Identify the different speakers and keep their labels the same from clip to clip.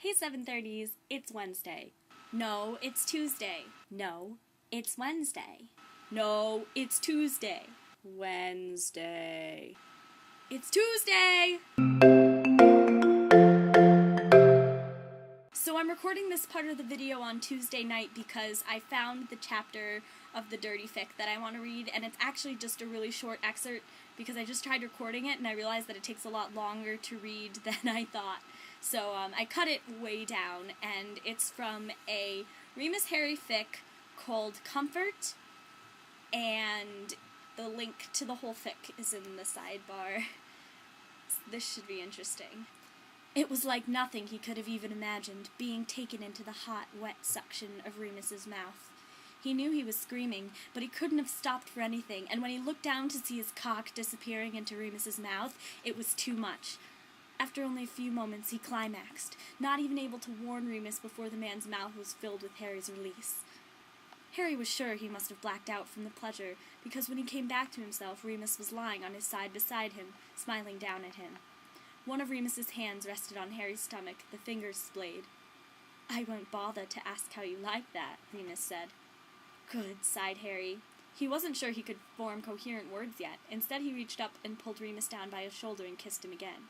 Speaker 1: Hey 730s, it's Wednesday. No, it's Tuesday. No, it's Wednesday. No, it's Tuesday. Wednesday. It's Tuesday! So I'm recording this part of the video on Tuesday night because I found the chapter of the dirty fic that I want to read, and it's actually just a really short excerpt because I just tried recording it and I realized that it takes a lot longer to read than I thought. So I cut it way down, and it's from a Remus Harry fic called Comfort, and the link to the whole fic is in the sidebar. This should be interesting. It was like nothing he could have even imagined, being taken into the hot, wet suction of Remus's mouth. He knew he was screaming, but he couldn't have stopped for anything, and when he looked down to see his cock disappearing into Remus's mouth, it was too much. After only a few moments, he climaxed, not even able to warn Remus before the man's mouth was filled with Harry's release. Harry was sure he must have blacked out from the pleasure, because when he came back to himself, Remus was lying on his side beside him, smiling down at him. One of Remus's hands rested on Harry's stomach, the fingers splayed. "I won't bother to ask how you like that," Remus said. "Good," sighed Harry. He wasn't sure he could form coherent words yet. Instead, he reached up and pulled Remus down by his shoulder and kissed him again.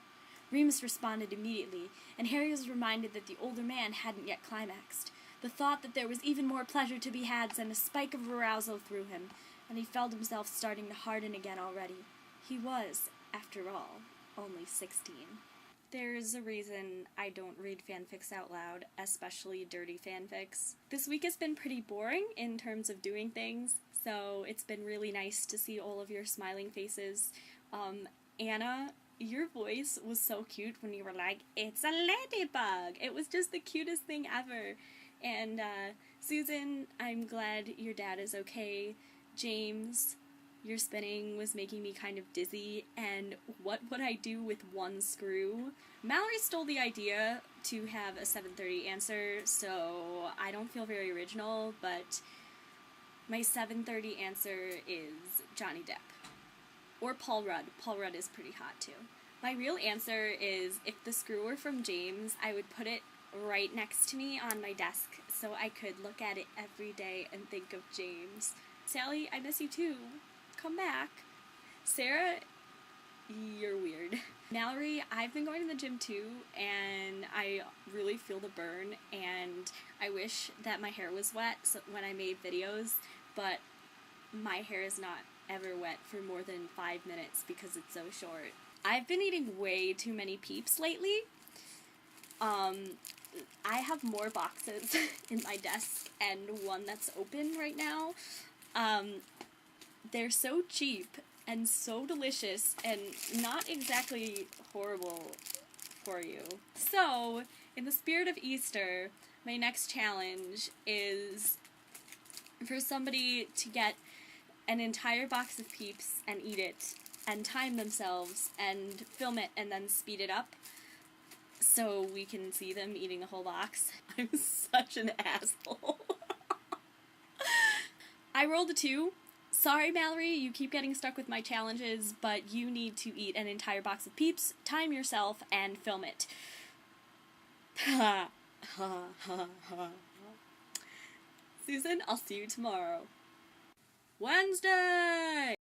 Speaker 1: Remus responded immediately, and Harry was reminded that the older man hadn't yet climaxed. The thought that there was even more pleasure to be had sent a spike of arousal through him, and he felt himself starting to harden again already. He was, after all, only 16. There's a reason I don't read fanfics out loud, especially dirty fanfics. This week has been pretty boring in terms of doing things, so it's been really nice to see all of your smiling faces. Anna, your voice was so cute when you were like, "It's a ladybug!" It was just the cutest thing ever. And, Susan, I'm glad your dad is okay. James, your spinning was making me kind of dizzy, and what would I do with one screw? Mallory stole the idea to have a 730 answer, so I don't feel very original, but my 730 answer is Johnny Depp. Or Paul Rudd. Paul Rudd is pretty hot, too. My real answer is, if the screw were from James, I would put it right next to me on my desk so I could look at it every day and think of James. Sally, I miss you too. Come back. Sarah, you're weird. Mallory, I've been going to the gym too, and I really feel the burn, and I wish that my hair was wet when I made videos, but my hair is not ever wet for more than 5 minutes because it's so short. I've been eating way too many Peeps lately. I have more boxes in my desk and one that's open right now. They're so cheap and so delicious and not exactly horrible for you. So, in the spirit of Easter, my next challenge is for somebody to get an entire box of Peeps and eat it and time themselves and film it and then speed it up so we can see them eating the whole box. I'm such an asshole. I rolled a 2. Sorry, Mallory, you keep getting stuck with my challenges, but you need to eat an entire box of Peeps, time yourself, and film it. Ha ha ha ha. Susan, I'll see you tomorrow. Wednesday!